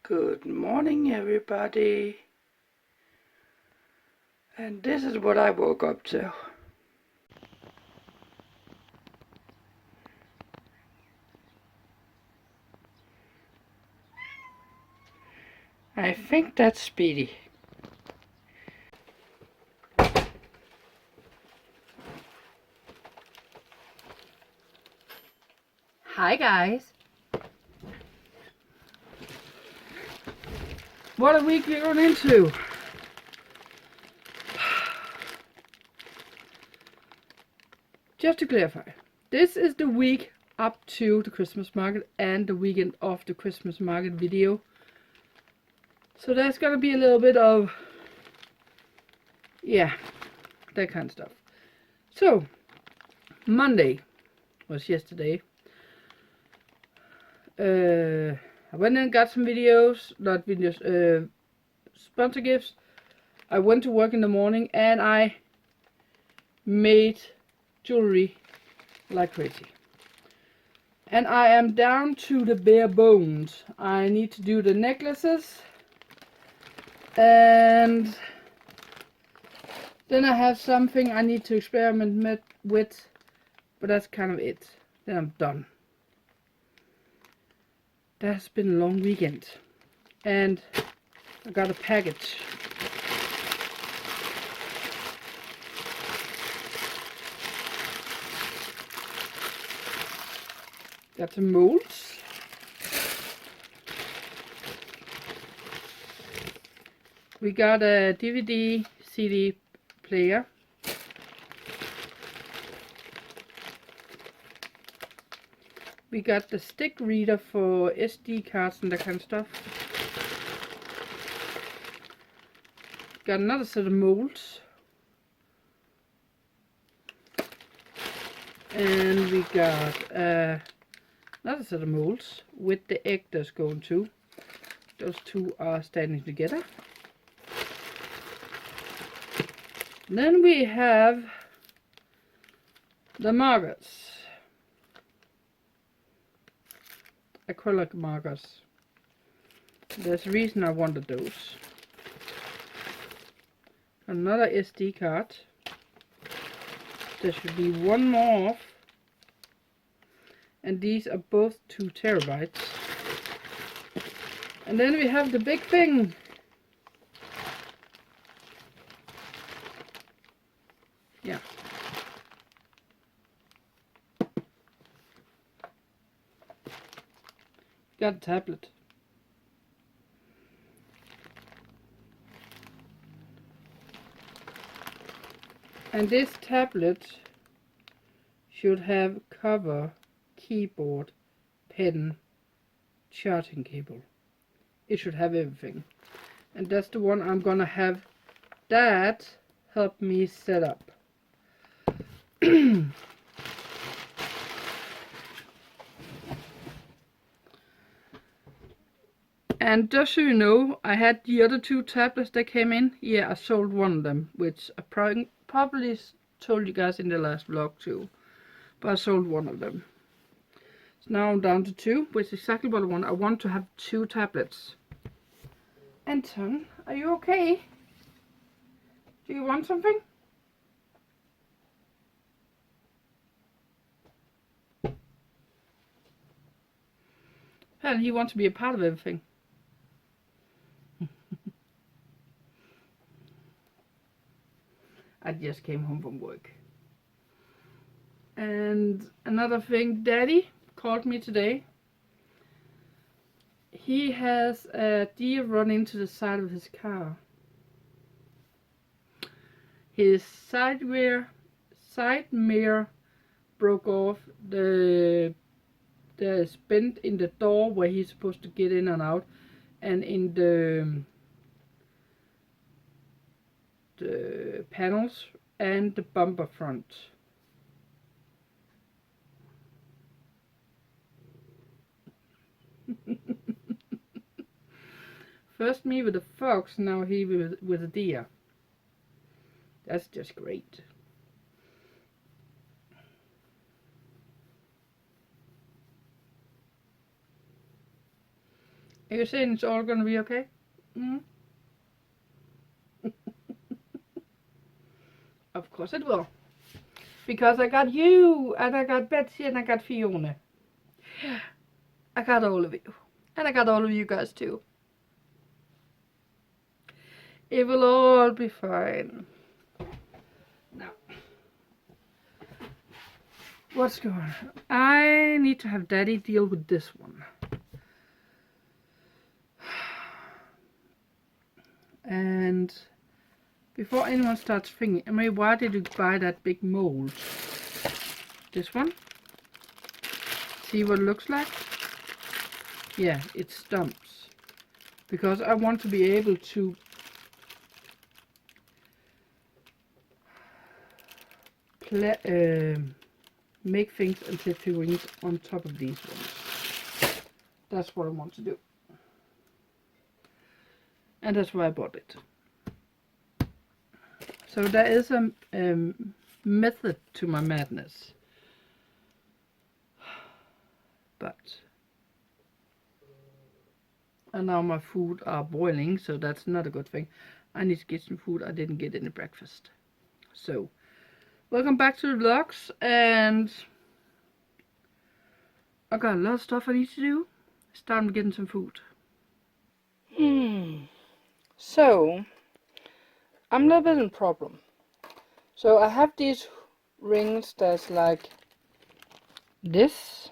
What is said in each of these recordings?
Good morning, everybody. And this is what I woke up to. I think that's Speedy. Hi guys. What a week we're going into. Just to clarify, this is the week up to the Christmas market and the weekend of the Christmas market video. So there's gonna be a little bit of, yeah, that kind of stuff. So, Monday was yesterday. I went and got some videos, not videos, sponsor gifts. I went to work in the morning and I made jewelry like crazy. And I am down to the bare bones. I need to do the necklaces. And then I have something I need to experiment with. But that's kind of it. Then I'm done. That's been a long weekend. And I got a package. Got some molds. We got a DVD CD player. We got the stick reader for SD cards and that kind of stuff. Got another set of molds. And we got another set of molds with the egg that's going to. Those two are standing together. Then we have the markers. Acrylic markers. There's a reason I wanted those. Another SD card. There should be one more off. And these are both 2 terabytes. And then we have the big thing. Yeah. Got a tablet. And this tablet should have cover, keyboard, pen, charging cable. It should have everything. And that's the one I'm gonna have Dad help me set up. And just so you know, I had the other 2 tablets that came in. Yeah, I sold one of them, which I probably told you guys in the last vlog too. But I sold one of them. So now I'm down to 2, which is exactly what I want. I want to have 2 tablets. Anton, are you okay? Do you want something? And he wants to be a part of everything. I just came home from work. And another thing, Daddy called me today. He has a deer run into the side of his car. His side mirror broke off. There's bent in the door where he's supposed to get in and out, and in the panels and the bumper front. First me with a fox, now he with a deer. That's just great. Are you saying it's all gonna be okay? Mm? Of course it will. Because I got you, and I got Betsy, and I got Fiona. I got all of you. And I got all of you guys too. It will all be fine. Now, what's going on? I need to have Daddy deal with this one. And before anyone starts thinking, I mean, why did you buy that big mold? This one? See what it looks like? Yeah, it stumps. Because I want to be able to make things and play figurines on top of these ones. That's what I want to do. And that's why I bought it. So there is a method to my madness. But and now my food are boiling, so that's not a good thing. I need to get some food. I didn't get any breakfast. So welcome back to the vlogs, and I got a lot of stuff I need to do. It's time to get some food. So I'm a little bit in a problem. So I have these rings that's like this,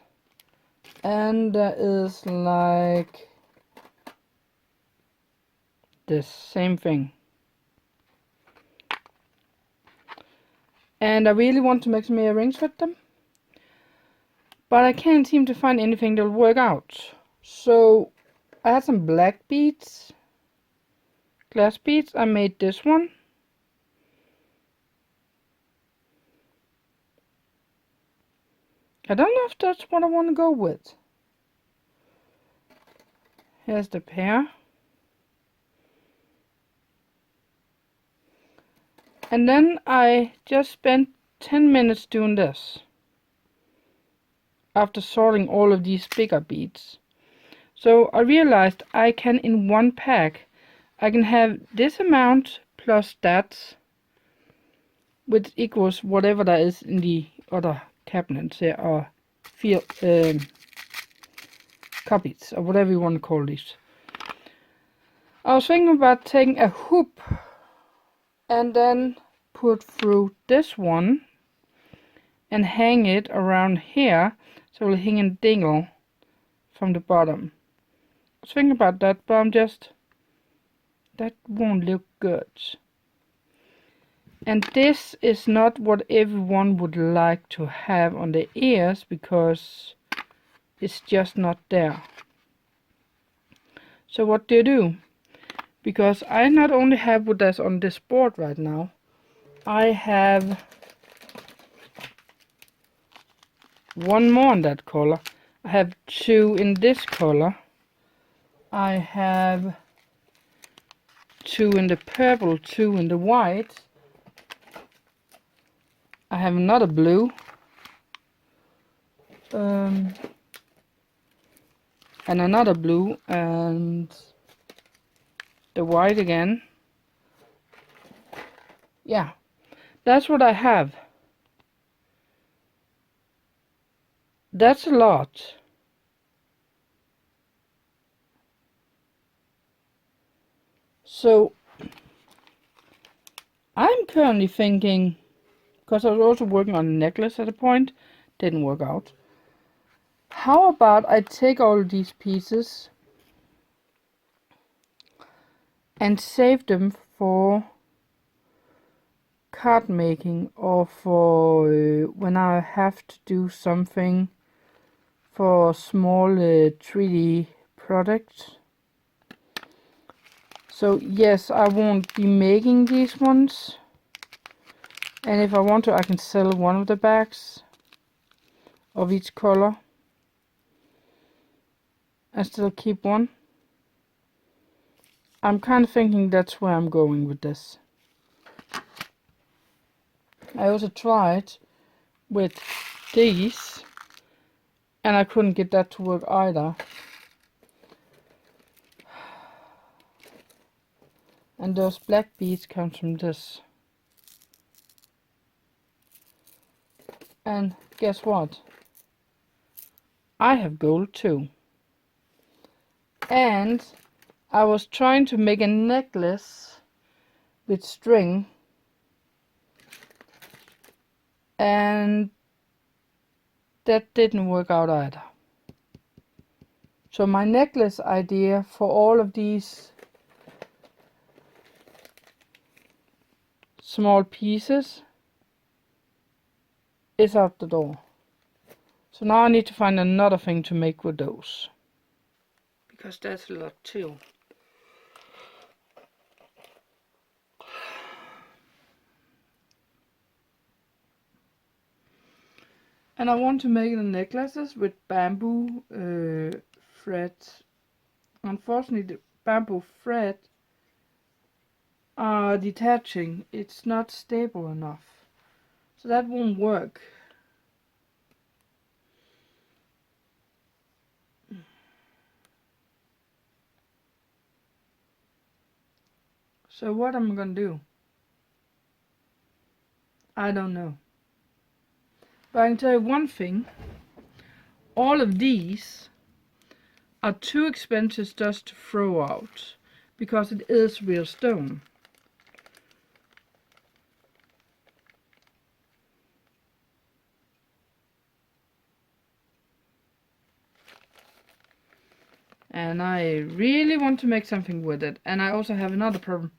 and there is like this same thing. And I really want to make some earrings with them, but I can't seem to find anything that will work out. So I had some black beads, glass beads. I made this one. I don't know if that's what I want to go with. Here's the pair. And then I just spent 10 minutes doing this. After sorting all of these bigger beads. So I realized I can, in one pack, I can have this amount plus that, which equals whatever there is in the other cabinets here, or copies, or whatever you want to call these. I was thinking about taking a hoop and then put through this one and hang it around here, so it'll hang and dingle from the bottom. I was thinking about that, but that won't look good. And this is not what everyone would like to have on their ears, because it's just not there. So what do you do? Because I not only have what that's on this board right now, I have one more in that color. I have two in this color. I have two in the purple, two in the white. I have another blue. And another blue, and the white again. Yeah, that's what I have. That's a lot. So I'm currently thinking, because I was also working on a necklace at a point, didn't work out. How about I take all these pieces and save them for card making, or for when I have to do something for a small 3D product. So yes, I won't be making these ones, and if I want to, I can sell one of the bags of each color and still keep one. I'm kind of thinking that's where I'm going with this. I also tried with these, and I couldn't get that to work either. And those black beads come from this. And guess what? I have gold too. And I was trying to make a necklace with string, and that didn't work out either. So my necklace idea for all of these small pieces is out the door. So now I need to find another thing to make with those, because that's a lot too. And I want to make the necklaces with bamboo thread. Unfortunately, the bamboo thread are detaching. It's not stable enough, so that won't work. So what am I gonna do? I don't know. But I can tell you one thing. All of these are too expensive just to throw out, because it is real stone. And I really want to make something with it. And I also have another problem.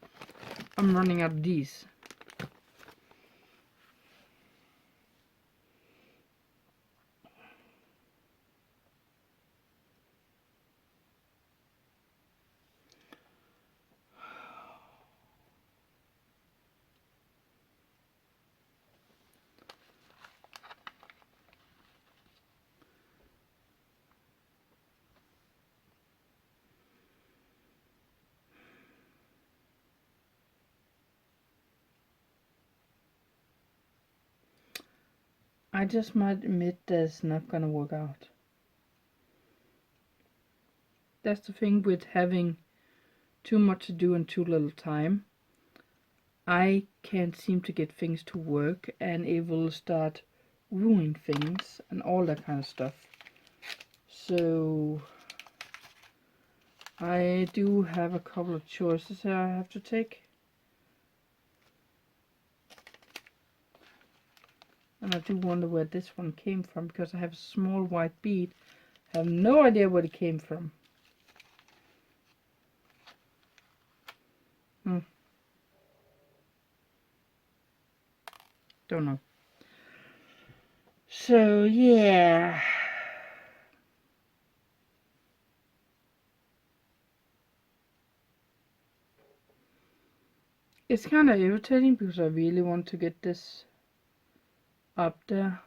I'm running out of these. I just might admit that's not gonna work out. That's the thing with having too much to do in too little time. I can't seem to get things to work, and it will start ruining things and all that kind of stuff. So I do have a couple of choices here I have to take. And I do wonder where this one came from, because I have a small white bead. I have no idea where it came from. Don't know. So yeah. It's kind of irritating, because I really want to get this up there.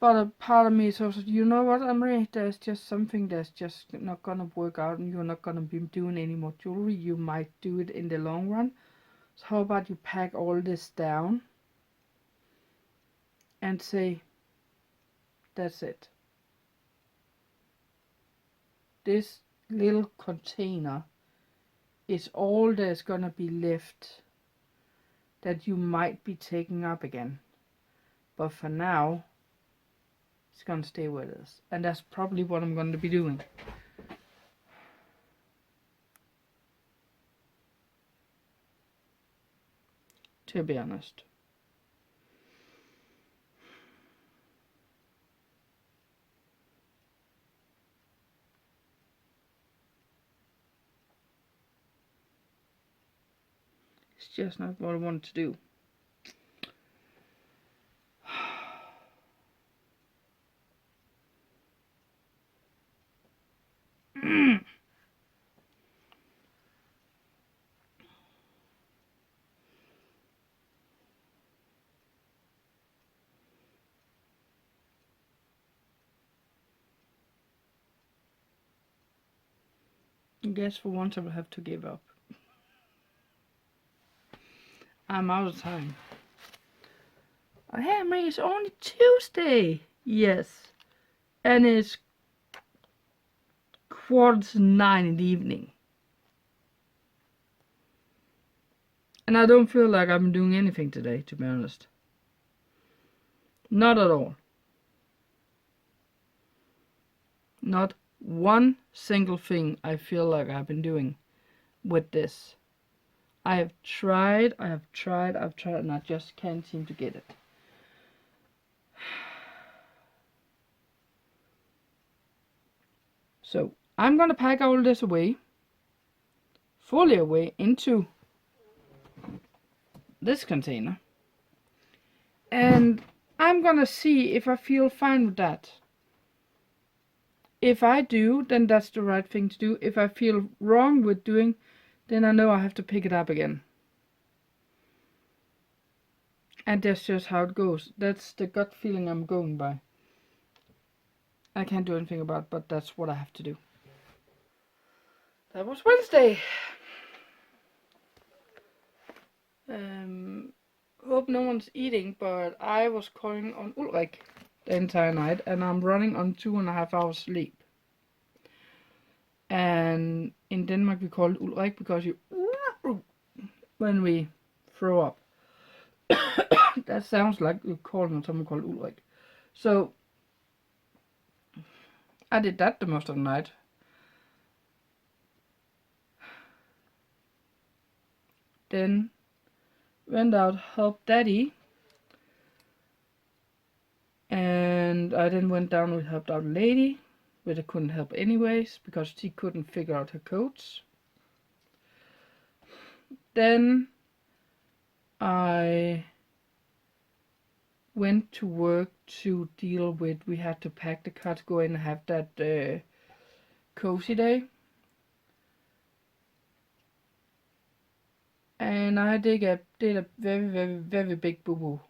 But a part of me is also, you know what, Emery, there's just something that's just not gonna work out, and you're not gonna be doing any more jewelry. You might do it in the long run. So how about you pack all this down and say, that's it. This little container is all there's gonna be left that you might be taking up again. But for now, it's gonna stay with us. And that's probably what I'm going to be doing. To be honest. It's just not what I want to do. I guess for once I will have to give up. I'm out of time. Oh, hey, Mary, it's only Tuesday. Yes. And it's 8:45 in the evening. And I don't feel like I've been doing anything today, to be honest. Not at all. Not one single thing I feel like I've been doing with this. I have tried, and I just can't seem to get it. So I'm gonna pack all this away, fully away, into this container. And I'm gonna see if I feel fine with that. If I do, then that's the right thing to do. If I feel wrong with doing, then I know I have to pick it up again. And that's just how it goes. That's the gut feeling I'm going by. I can't do anything about it, but that's what I have to do. That was Wednesday. Hope no one's eating, but I was calling on Ulrik the entire night, and I'm running on 2.5 hours sleep. And in Denmark we call it Ulrik because you when we throw up. That sounds like you're calling on someone called Ulrik. So I did that the most of the night. Then went out, helped Daddy. And I then went down and helped out a lady, but I couldn't help anyways because she couldn't figure out her codes. Then I went to work to deal with, we had to pack the car to go in and have that cozy day. And I did a very, very, very big boo-boo.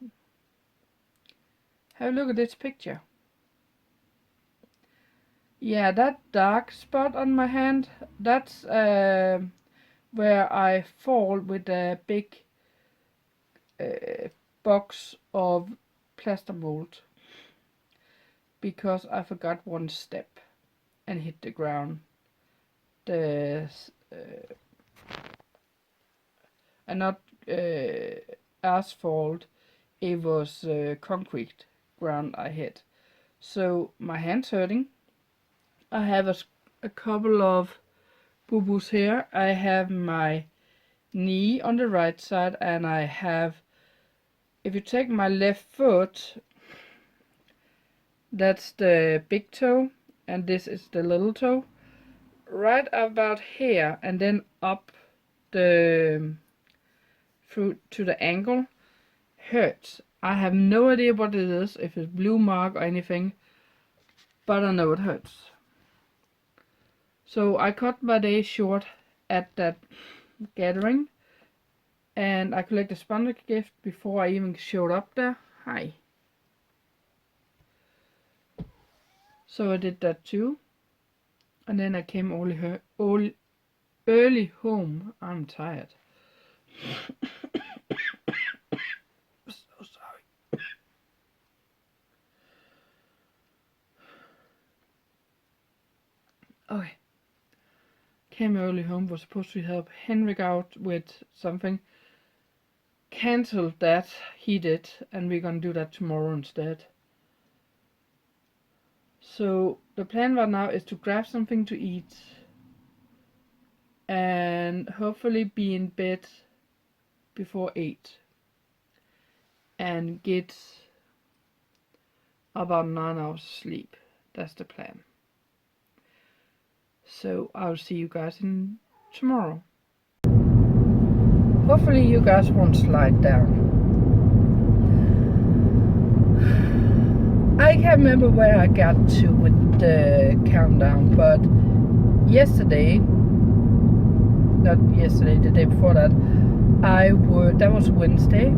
Have a look at this picture. Yeah, that dark spot on my hand, that's where I fall with a big box of plaster mold. Because I forgot one step and hit the ground. And not asphalt, it was concrete ground I hit. So my hand's hurting. I have a couple of boo-boos here. I have my knee on the right side, and I have, if you take my left foot, that's the big toe and this is the little toe, right about here, and then up the through to the ankle hurts. I have no idea what it is, if it's blue mark or anything, but I know it hurts. So I cut my day short at that gathering, and I collected a sponsor gift before I even showed up there. Hi. So I did that too, and then I came early home. I'm tired. So sorry. Okay. Came early home, was supposed to help Henrik out with something. Cancelled that, he did, and we're gonna do that tomorrow instead. So the plan right now is to grab something to eat and hopefully be in bed before 8 and get about 9 hours sleep. That's the plan. So I'll see you guys tomorrow. Hopefully you guys won't slide down. I can't remember where I got to with the countdown, but the day before that, that was Wednesday,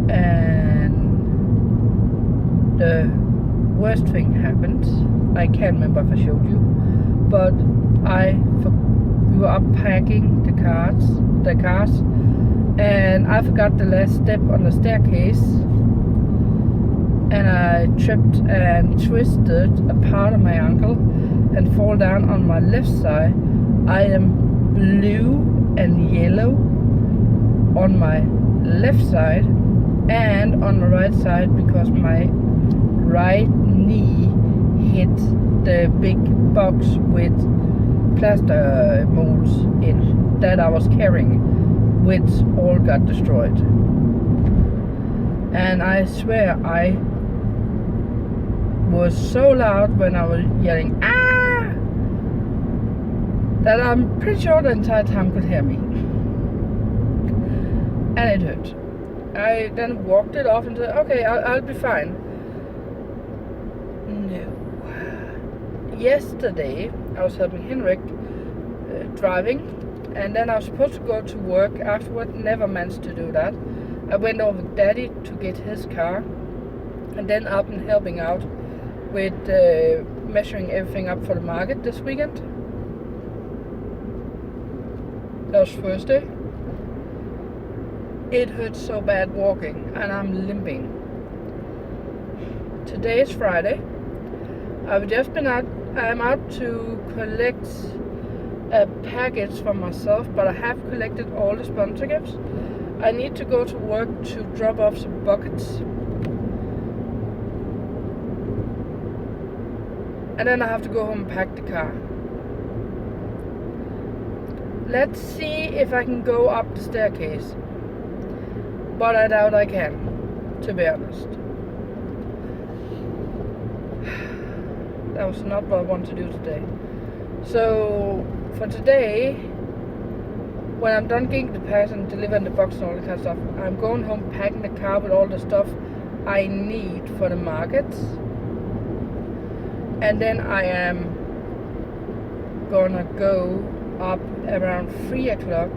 and the worst thing happened. I can't remember if I showed you, but we were unpacking the cars, and I forgot the last step on the staircase, and I tripped and twisted a part of my ankle and fall down on my left side. I am blue and yellow on my left side and on my right side because my right knee hit the big box with plaster molds in that I was carrying, which all got destroyed. And I swear I was so loud when I was yelling "ah!" that I'm pretty sure the entire town could hear me. And it hurt. I then walked it off and said, okay, I'll be fine. No. Yesterday I was helping Henrik driving, and then I was supposed to go to work afterward, never managed to do that. I went over with Daddy to get his car, and then up and helping out with measuring everything up for the market this weekend. That was Thursday. It hurt so bad walking, and I'm limping. Today is Friday. I've just been out. I'm out to collect a package for myself, but I have collected all the sponsor gifts. I need to go to work to drop off some buckets, and then I have to go home and pack the car. Let's see if I can go up the staircase, but I doubt I can, to be honest. That was not what I want to do today. So for today, when I'm done getting the package and delivering the box and all that kind of stuff, I'm going home packing the car with all the stuff I need for the markets. And then I am gonna go up around 3 o'clock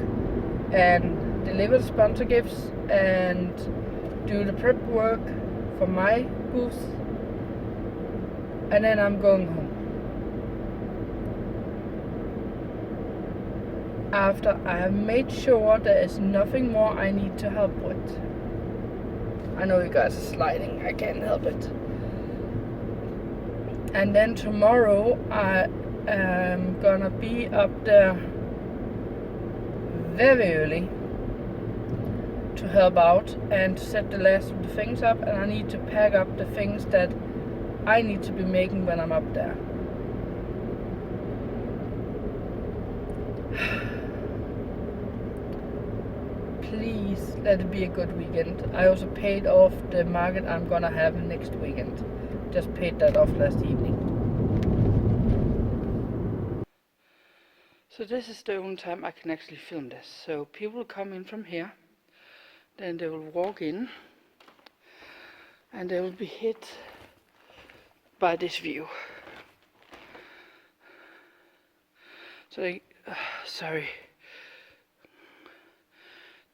and deliver the sponsor gifts and do the prep work for my booth. And then I'm going home. After I have made sure there is nothing more I need to help with. I know you guys are sliding, I can't help it. And then tomorrow I am gonna be up there very early to help out and to set the last of the things up, and I need to pack up the things that I need to be making when I'm up there. Please let it be a good weekend. I also paid off the market I'm gonna have next weekend. Just paid that off last evening. So this is the only time I can actually film this. So people will come in from here, then they will walk in, and they will be hit by this view. So they, sorry.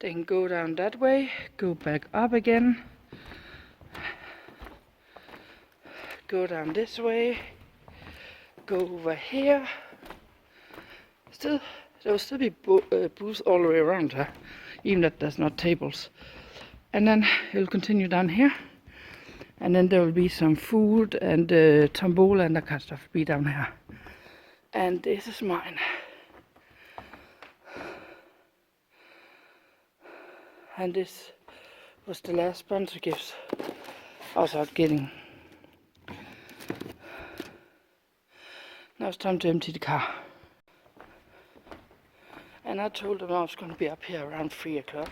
They can go down that way, go back up again, go down this way, go over here. Still, there will still be booths all the way around her, even if there's not tables. And then it will continue down here, and then there will be some food and tombola and that kind of stuff be down here. And this is mine. And this was the last sponsor gifts I was out getting. Now it's time to empty the car. And I told them I was going to be up here around 3 o'clock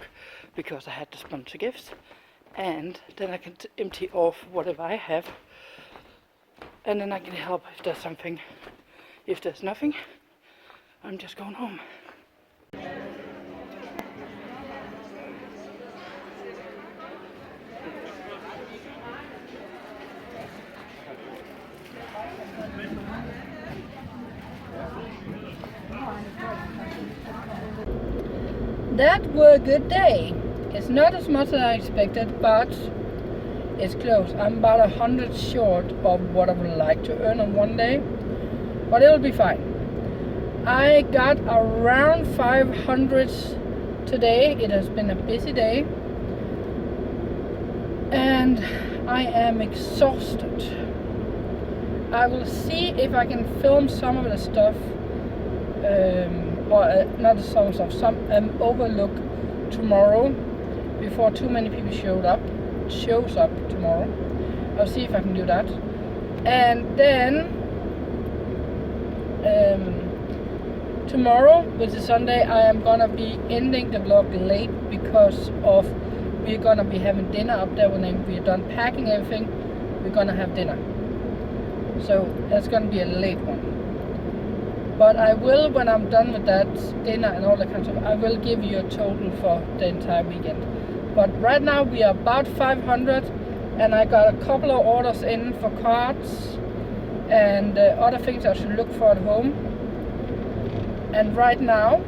because I had the sponsor gifts. And then I can empty off whatever I have. And then I can help if there's something. If there's nothing, I'm just going home. That was a good day. It's not as much as I expected, but it's close. I'm about 100 short of what I would like to earn on one day, but it'll be fine. I got around 500 today. It has been a busy day, and I am exhausted. I will see if I can film some of the stuff, or not some stuff, some overlook tomorrow before too many people shows up tomorrow. I'll see if I can do that. And then tomorrow, which is Sunday, I am gonna be ending the vlog late because of we're gonna be having dinner up there. When we're done packing everything, we're gonna have dinner. So that's gonna be a late one. But I will, when I'm done with that dinner and all that kind of stuff, I will give you a total for the entire weekend. But right now we are about 500, and I got a couple of orders in for cards and other things I should look for at home. And right now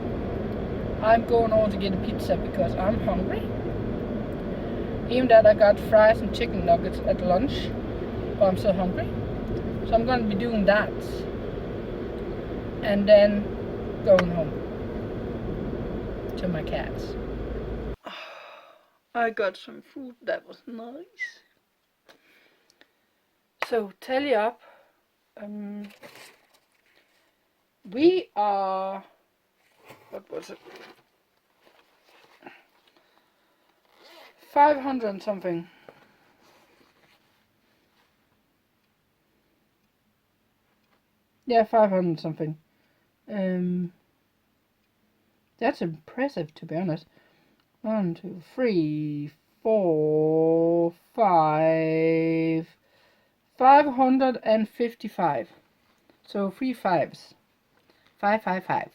I'm going over to get a pizza because I'm hungry. Even that I got fries and chicken nuggets at lunch, but I'm so hungry. So I'm going to be doing that. And then going home to my cats. I got some food that was nice. So tally up. We are, what was it? 500 and something. Yeah, 500 and something. That's impressive, to be honest. 1, 2, 3, 4, 5. 555. So 3 5s. 555.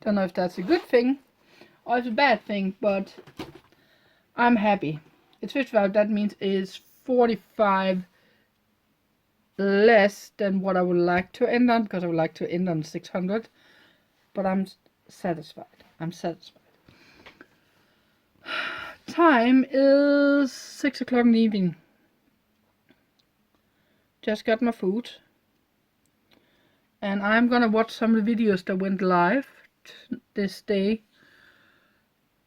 Don't know if that's a good thing or it's a bad thing, but I'm happy. It's 55. That means it's 45 less than what I would like to end on, because I would like to end on 600. But I'm satisfied. I'm satisfied. Time is 6 o'clock in the evening. Just got my food. And I'm gonna watch some of the videos that went live this day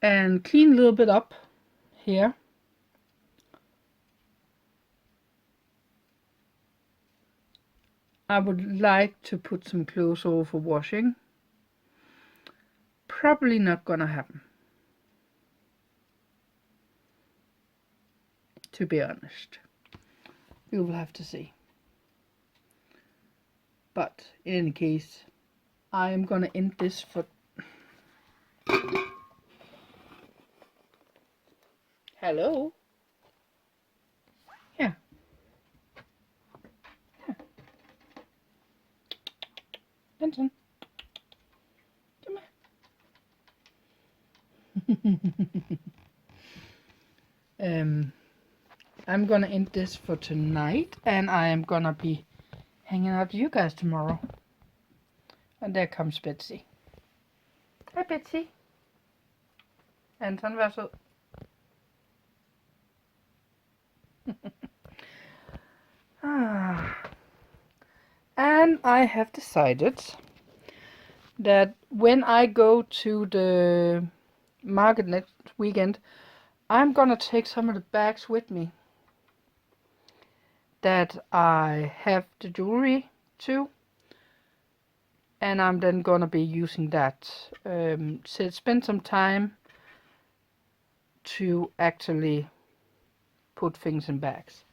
and clean a little bit up here. I would like to put some clothes over for washing. Probably not gonna happen, to be honest. We will have to see. But in any case, I am gonna end this for... Hello? Yeah. Yeah. Benson. Come here. I'm gonna end this for tonight, and I am gonna be hanging out with you guys tomorrow. And there comes Betsy. Hi, Betsy. Anton, vær sød. And I have decided that when I go to the market next weekend, I'm gonna take some of the bags with me that I have the jewelry to, and I'm then gonna be using that. So spend some time to actually put things in bags,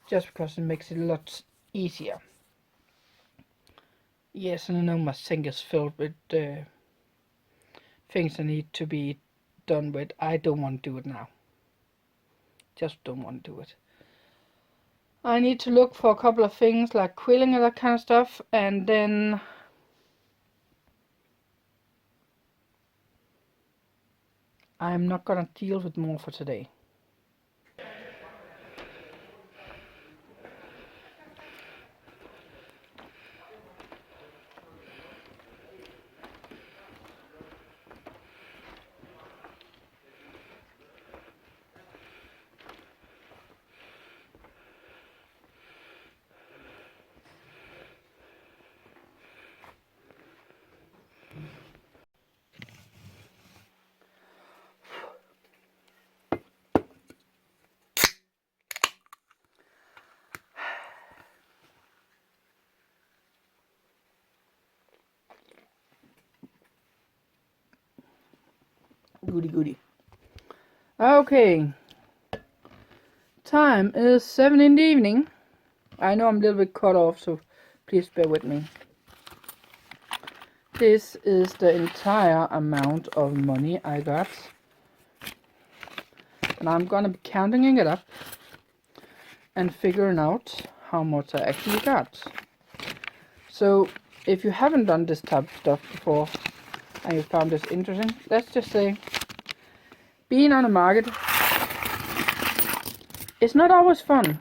just because it makes it a lot easier. Yes, and I know my sink is filled with things that need to be done with. I don't want to do it now. Just don't want to do it. I need to look for a couple of things like quilling and that kind of stuff, and then I'm not gonna deal with more for today. Goody. Okay. Time is 7 in the evening. I know I'm a little bit cut off, so please bear with me. This is the entire amount of money I got. And I'm gonna be counting it up and figuring out how much I actually got. So, if you haven't done this type of stuff before and you found this interesting, let's just say, being on the market is not always fun.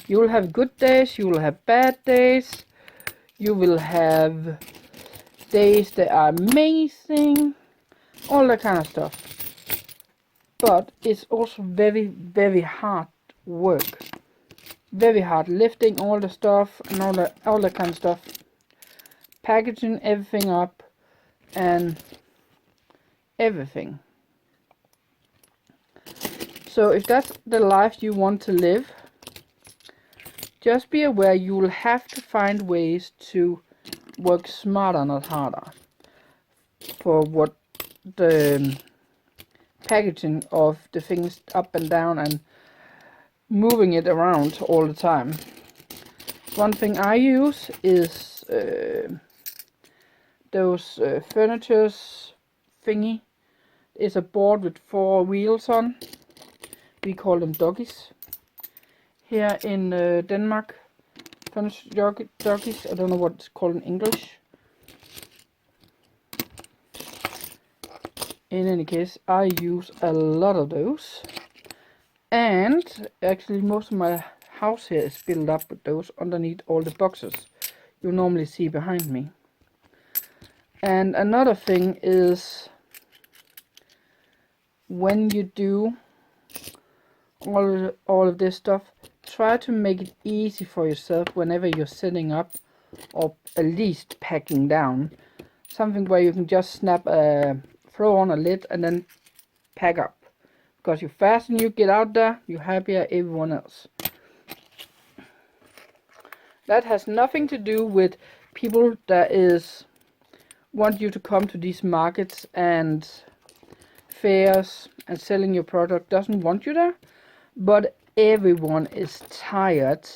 You will have good days, you will have bad days, you will have days that are amazing, all that kind of stuff. But it's also very, very hard work. Very hard lifting all the stuff and all that kind of stuff. Packaging everything up and everything. So if that's the life you want to live, just be aware you will have to find ways to work smarter, not harder, for what the packaging of the things up and down and moving it around all the time. One thing I use is those furnitures thingy. It's a board with 4 wheels on. We call them doggies here in Denmark. Furniture doggies. I don't know what it's called in English. In any case, I use a lot of those. And actually most of my house here is built up with those underneath all the boxes you normally see behind me. And another thing is, when you do all of this stuff, try to make it easy for yourself whenever you're setting up or at least packing down. Something where you can just throw on a lid and then pack up. Because you fasten, you get out there, you're happier everyone else. That has nothing to do with people that want you to come to these markets and fairs and selling your product, doesn't want you there. But everyone is tired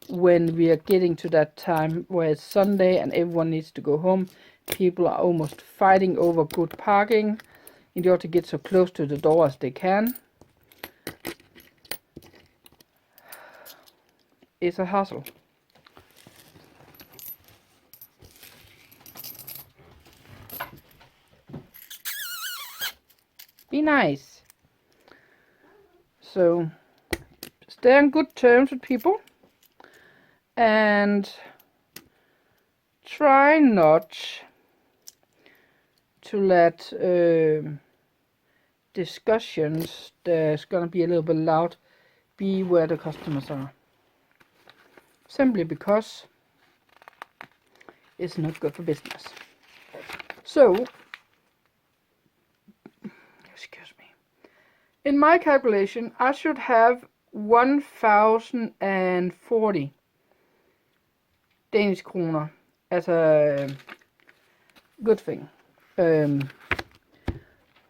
when we are getting to that time where it's Sunday and everyone needs to go home. People are almost fighting over good parking in order to get so close to the door as they can. It's a hassle. Be nice. So, stay on good terms with people and try not to let discussions that's gonna be a little bit loud be where the customers are. Simply because it's not good for business. So, excuse me. In my calculation, I should have 1,040 Danish kroner as a good thing.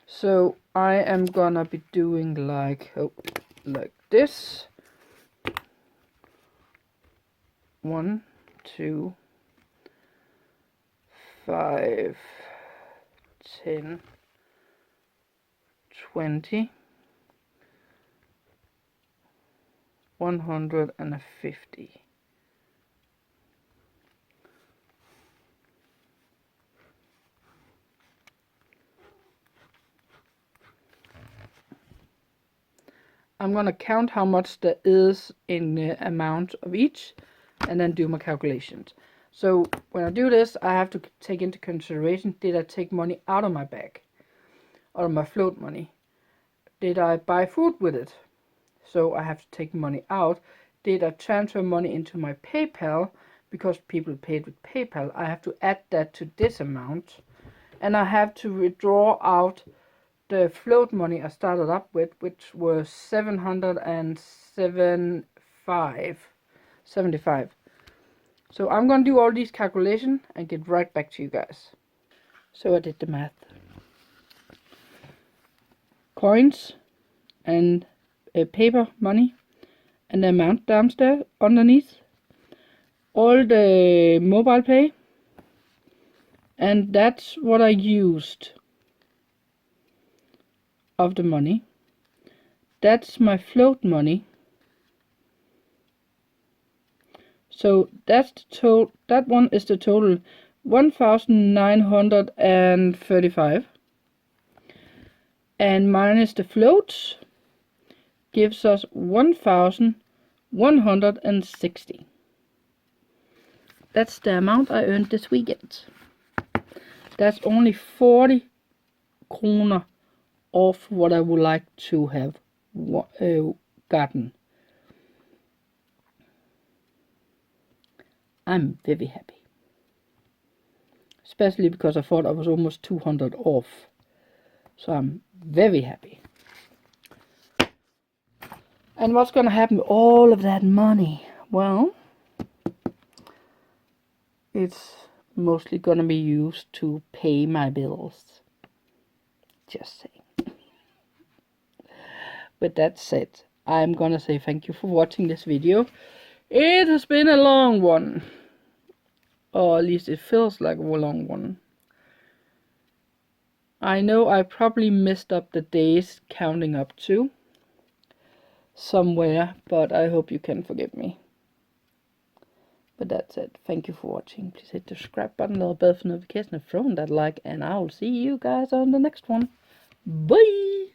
So I am gonna be doing like this. 1, 2, 5, 10, 20, 150. I'm gonna count how much there is in the amount of each and then do my calculations. So when I do this, I have to take into consideration, did I take money out of my bag? Out of my float money? Did I buy food with it? So I have to take money out. Did I transfer money into my PayPal? Because people paid with PayPal, I have to add that to this amount. And I have to withdraw out the float money I started up with, which was 775. So I'm going to do all these calculations and get right back to you guys. So I did the math. coins and paper money, and the amount downstairs underneath, all the mobile pay, and that's what I used of the money. That's my float money. So that's the total. That one is the total 1,935, and minus the floats gives us 1,160. That's the amount I earned this weekend. That's only 40 kroner off what I would like to have gotten. I'm very happy. Especially because I thought I was almost 200 off. So I'm very happy. And what's gonna happen with all of that money? Well, it's mostly gonna be used to pay my bills. Just saying. With that said, I'm gonna say thank you for watching this video. It has been a long one. Or at least it feels like a long one. I know I probably messed up the days counting up to somewhere, but I hope you can forgive me. But that's it. Thank you for watching. Please hit the subscribe button, little bell for notification, and throw in that like, and I'll see you guys on the next one. Bye!